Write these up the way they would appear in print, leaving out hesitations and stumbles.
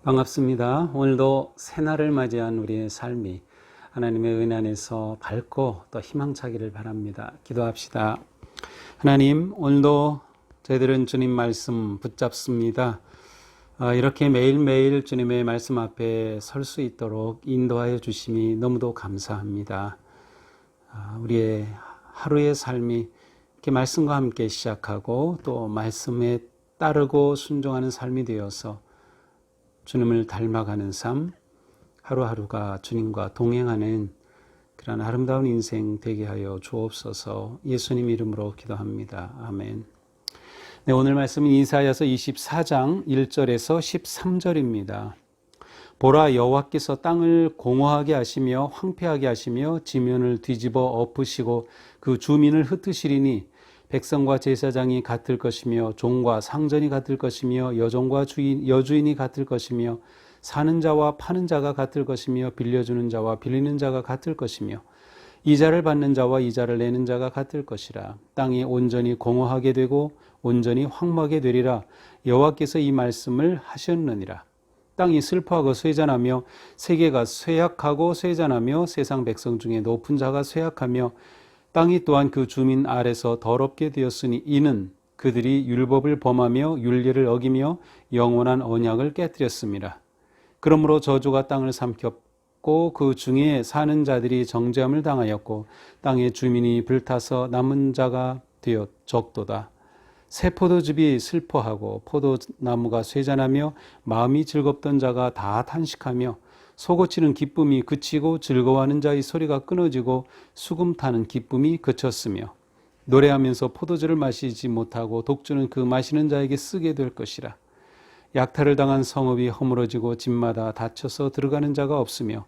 반갑습니다. 오늘도 새날을 맞이한 우리의 삶이 하나님의 은혜 안에서 밝고 또 희망차기를 바랍니다. 기도합시다. 하나님, 오늘도 저희들은 주님 말씀 붙잡습니다. 이렇게 매일매일 주님의 말씀 앞에 설 수 있도록 인도하여 주심이 너무도 감사합니다. 우리의 하루의 삶이 이렇게 말씀과 함께 시작하고 또 말씀에 따르고 순종하는 삶이 되어서 주님을 닮아가는 삶, 하루하루가 주님과 동행하는 그런 아름다운 인생 되게 하여 주옵소서. 예수님 이름으로 기도합니다. 아멘. 네, 오늘 말씀은 이사야서 24장 1절에서 13절입니다. 보라, 여호와께서 땅을 공허하게 하시며 황폐하게 하시며 지면을 뒤집어 엎으시고 그 주민을 흩으시리니 백성과 제사장이 같을 것이며 종과 상전이 같을 것이며 여종과 여주인이 같을 것이며 사는 자와 파는 자가 같을 것이며 빌려주는 자와 빌리는 자가 같을 것이며 이자를 받는 자와 이자를 내는 자가 같을 것이라. 땅이 온전히 공허하게 되고 온전히 황무하게 되리라. 여호와께서 이 말씀을 하셨느니라. 땅이 슬퍼하고 쇠잔하며 세계가 쇠약하고 쇠잔하며 세상 백성 중에 높은 자가 쇠약하며 땅이 또한 그 주민 아래서 더럽게 되었으니 이는 그들이 율법을 범하며 율례를 어기며 영원한 언약을 깨뜨렸습니다. 그러므로 저주가 땅을 삼켰고 그 중에 사는 자들이 정죄함을 당하였고 땅의 주민이 불타서 남은 자가 되어 적도다. 새 포도즙이 슬퍼하고 포도나무가 쇠잔하며 마음이 즐겁던 자가 다 탄식하며 소고치는 기쁨이 그치고 즐거워하는 자의 소리가 끊어지고 수금 타는 기쁨이 그쳤으며 노래하면서 포도주를 마시지 못하고 독주는 그 마시는 자에게 쓰게 될 것이라. 약탈을 당한 성읍이 허물어지고 집마다 닫혀서 들어가는 자가 없으며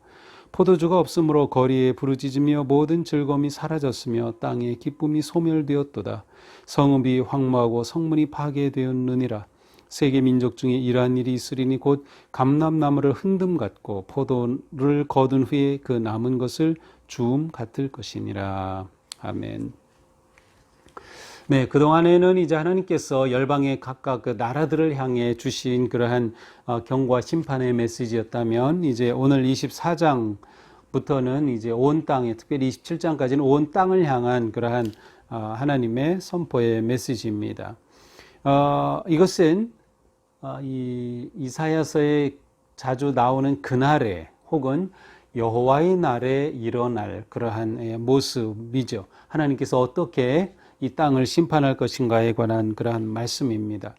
포도주가 없으므로 거리에 부르짖으며 모든 즐거움이 사라졌으며 땅의 기쁨이 소멸되었도다. 성읍이 황무하고 성문이 파괴되었느니라. 세계 민족 중에 이러한 일이 있으리니 곧 감람나무를 흔듦 같고 포도를 거둔 후에 그 남은 것을 주움 같을 것이니라. 아멘. 네, 그동안에는 이제 하나님께서 열방의 각각 그 나라들을 향해 주신 그러한 경고와 심판의 메시지였다면 이제 오늘 24장부터는 이제 온 땅에, 특별히 27장까지는 온 땅을 향한 그러한 하나님의 선포의 메시지입니다. 이것은 이 이사야서에 자주 나오는 그날에 혹은 여호와의 날에 일어날 그러한 모습이죠. 하나님께서 어떻게 이 땅을 심판할 것인가에 관한 그러한 말씀입니다.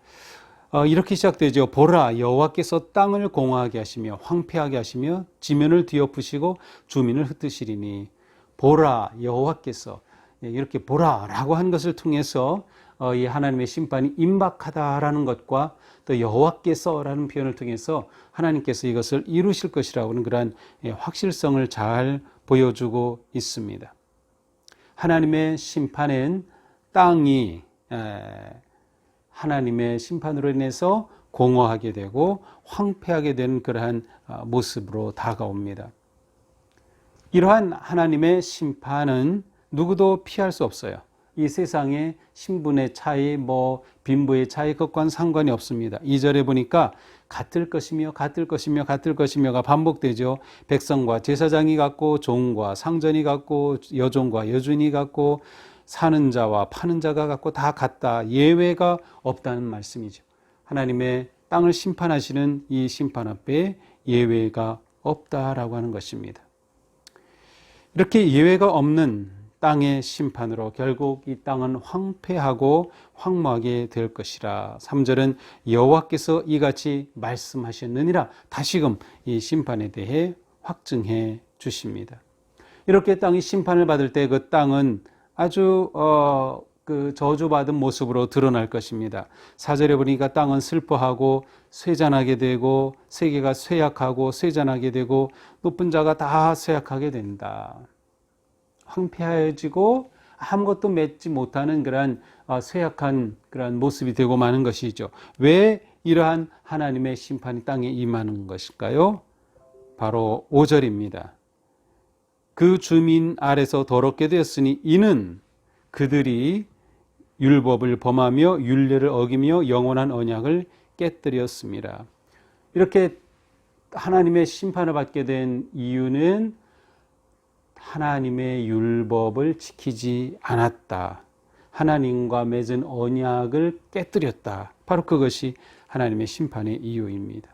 이렇게 시작되죠. 보라, 여호와께서 땅을 공허하게 하시며 황폐하게 하시며 지면을 뒤엎으시고 주민을 흩으시리니. 보라, 여호와께서, 이렇게 보라라고 한 것을 통해서 이 하나님의 심판이 임박하다라는 것과 또 여호와께서라는 표현을 통해서 하나님께서 이것을 이루실 것이라고 하는 그러한 확실성을 잘 보여주고 있습니다. 하나님의 심판은 땅이 하나님의 심판으로 인해서 공허하게 되고 황폐하게 되는 그러한 모습으로 다가옵니다. 이러한 하나님의 심판은 누구도 피할 수 없어요. 이 세상의 신분의 차이, 빈부의 차이, 그것과는 상관이 없습니다. 2절에 보니까 같을 것이며 같을 것이며 같을 것이며가 반복되죠. 백성과 제사장이 같고 종과 상전이 같고 여종과 여주인이 같고 사는 자와 파는 자가 같고 다 같다. 예외가 없다는 말씀이죠. 하나님의 땅을 심판하시는 이 심판 앞에 예외가 없다라고 하는 것입니다. 이렇게 예외가 없는 땅의 심판으로 결국 이 땅은 황폐하고 황무하게 될 것이라. 3절은 여호와께서 이같이 말씀하셨느니라. 다시금 이 심판에 대해 확증해 주십니다. 이렇게 땅이 심판을 받을 때 그 땅은 아주 그 저주받은 모습으로 드러날 것입니다. 4절에 보니까 땅은 슬퍼하고 쇠잔하게 되고 세계가 쇠약하고 쇠잔하게 되고 높은 자가 다 쇠약하게 된다. 황폐해지고 아무것도 맺지 못하는 그러한 쇠약한 그러한 모습이 되고 마는 것이죠. 왜 이러한 하나님의 심판이 땅에 임하는 것일까요? 바로 5절입니다. 그 주민 아래서 더럽게 되었으니 이는 그들이 율법을 범하며 율례를 어기며 영원한 언약을 깨뜨렸습니다. 이렇게 하나님의 심판을 받게 된 이유는 하나님의 율법을 지키지 않았다. 하나님과 맺은 언약을 깨뜨렸다. 바로 그것이 하나님의 심판의 이유입니다.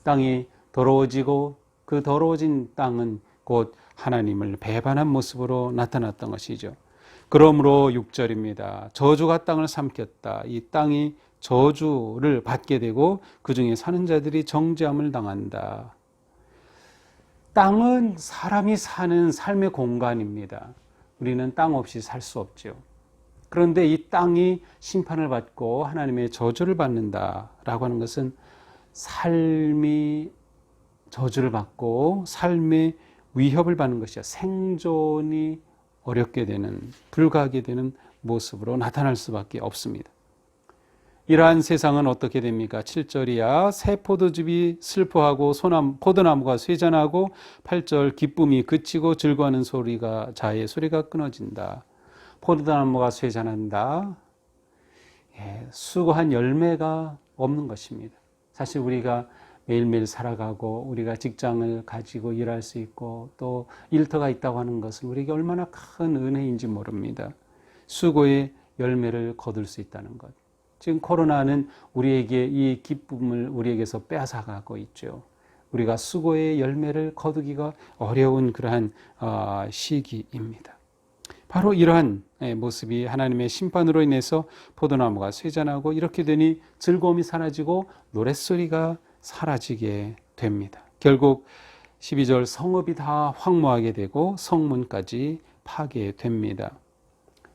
땅이 더러워지고 그 더러워진 땅은 곧 하나님을 배반한 모습으로 나타났던 것이죠. 그러므로 6절입니다. 저주가 땅을 삼켰다. 이 땅이 저주를 받게 되고 그 중에 사는 자들이 정죄함을 당한다. 땅은 사람이 사는 삶의 공간입니다. 우리는 땅 없이 살 수 없죠. 그런데 이 땅이 심판을 받고 하나님의 저주를 받는다라고 하는 것은 삶이 저주를 받고 삶의 위협을 받는 것이야. 생존이 어렵게 되는, 불가하게 되는 모습으로 나타날 수밖에 없습니다. 이러한 세상은 어떻게 됩니까? 7절이야. 새 포도즙이 슬퍼하고 포도나무가 쇠잔하고 8절 기쁨이 그치고 즐거워하는 소리가 자의 소리가 끊어진다. 포도나무가 쇠잔한다. 수고한 열매가 없는 것입니다. 사실 우리가 매일매일 살아가고 우리가 직장을 가지고 일할 수 있고 또 일터가 있다고 하는 것은 우리에게 얼마나 큰 은혜인지 모릅니다. 수고의 열매를 거둘 수 있다는 것. 지금 코로나는 우리에게 이 기쁨을 우리에게서 빼앗아가고 있죠. 우리가 수고의 열매를 거두기가 어려운 그러한 시기입니다. 바로 이러한 모습이 하나님의 심판으로 인해서 포도나무가 쇠잔하고 이렇게 되니 즐거움이 사라지고 노랫소리가 사라지게 됩니다. 결국 12절 성읍이 다 황무하게 되고 성문까지 파괴됩니다.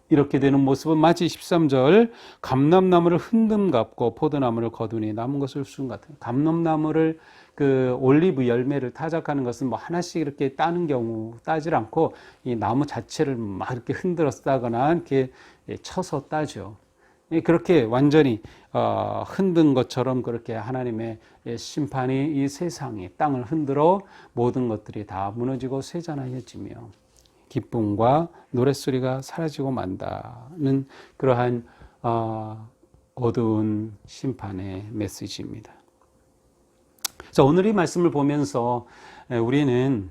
이렇게 되는 모습은 마치 13절 감람나무를 흔듦 갚고 포도나무를 거두니 남은 것을 수준 같은 감람나무를 그 올리브 열매를 타작하는 것은 뭐 하나씩 이렇게 따는 경우 따질 않고 이 나무 자체를 막 이렇게 흔들어서 따거나 이렇게 쳐서 따죠. 그렇게 완전히 흔든 것처럼 그렇게 하나님의 심판이 이 세상에 땅을 흔들어 모든 것들이 다 무너지고 쇠잔하여지며 기쁨과 노랫소리가 사라지고 만다는 그러한 어두운 심판의 메시지입니다. 자, 오늘 이 말씀을 보면서 우리는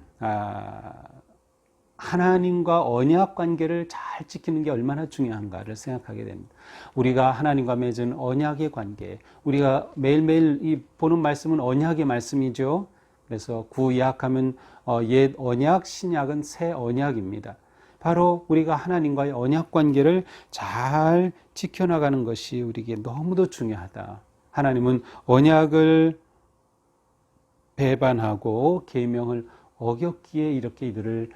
하나님과 언약 관계를 잘 지키는 게 얼마나 중요한가를 생각하게 됩니다. 우리가 하나님과 맺은 언약의 관계, 우리가 매일매일 이 보는 말씀은 언약의 말씀이죠. 그래서 구약하면 옛 언약, 신약은 새 언약입니다. 바로 우리가 하나님과의 언약 관계를 잘 지켜나가는 것이 우리에게 너무도 중요하다. 하나님은 언약을 배반하고 계명을 어겼기에 이렇게 이들을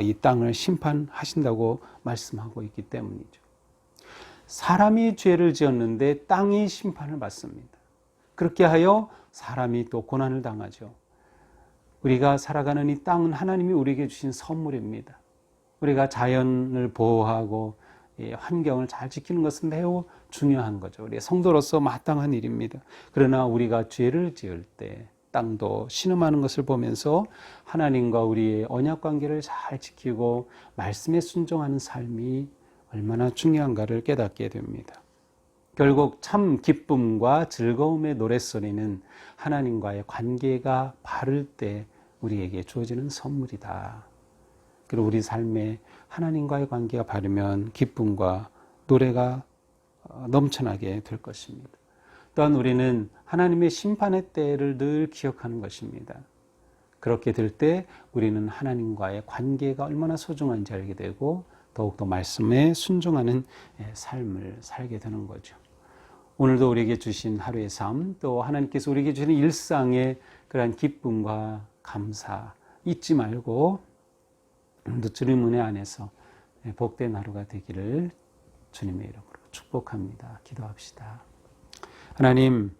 이 땅을 심판하신다고 말씀하고 있기 때문이죠. 사람이 죄를 지었는데 땅이 심판을 받습니다. 그렇게 하여 사람이 또 고난을 당하죠. 우리가 살아가는 이 땅은 하나님이 우리에게 주신 선물입니다. 우리가 자연을 보호하고 환경을 잘 지키는 것은 매우 중요한 거죠. 우리 성도로서 마땅한 일입니다. 그러나 우리가 죄를 지을 때 땅도 신음하는 것을 보면서 하나님과 우리의 언약 관계를 잘 지키고 말씀에 순종하는 삶이 얼마나 중요한가를 깨닫게 됩니다. 결국 참 기쁨과 즐거움의 노랫소리는 하나님과의 관계가 바를 때 우리에게 주어지는 선물이다. 그리고 우리 삶에 하나님과의 관계가 바르면 기쁨과 노래가 넘쳐나게 될 것입니다. 또한 우리는 하나님의 심판의 때를 늘 기억하는 것입니다. 그렇게 될 때 우리는 하나님과의 관계가 얼마나 소중한지 알게 되고 더욱더 말씀에 순종하는 삶을 살게 되는 거죠. 오늘도 우리에게 주신 하루의 삶, 또 하나님께서 우리에게 주시는 일상의 그러한 기쁨과 감사 잊지 말고 오늘도 주님 은혜 안에서 복된 하루가 되기를 주님의 이름으로 축복합니다. 기도합시다. 하나님,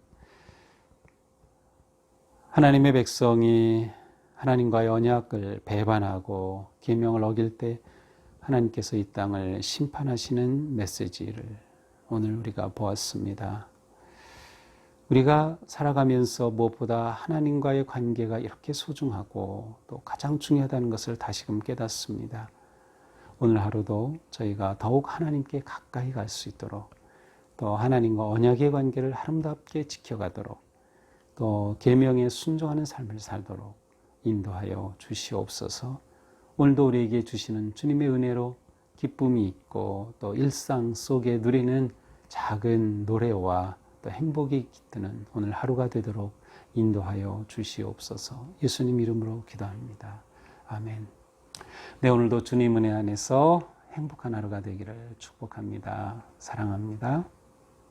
하나님의 백성이 하나님과의 언약을 배반하고 계명을 어길 때 하나님께서 이 땅을 심판하시는 메시지를 오늘 우리가 보았습니다. 우리가 살아가면서 무엇보다 하나님과의 관계가 이렇게 소중하고 또 가장 중요하다는 것을 다시금 깨닫습니다. 오늘 하루도 저희가 더욱 하나님께 가까이 갈 수 있도록 또 하나님과 언약의 관계를 아름답게 지켜가도록 또 계명에 순종하는 삶을 살도록 인도하여 주시옵소서. 오늘도 우리에게 주시는 주님의 은혜로 기쁨이 있고 또 일상 속에 누리는 작은 노래와 또 행복이 깃드는 오늘 하루가 되도록 인도하여 주시옵소서. 예수님 이름으로 기도합니다. 아멘. 네, 오늘도 주님 은혜 안에서 행복한 하루가 되기를 축복합니다. 사랑합니다.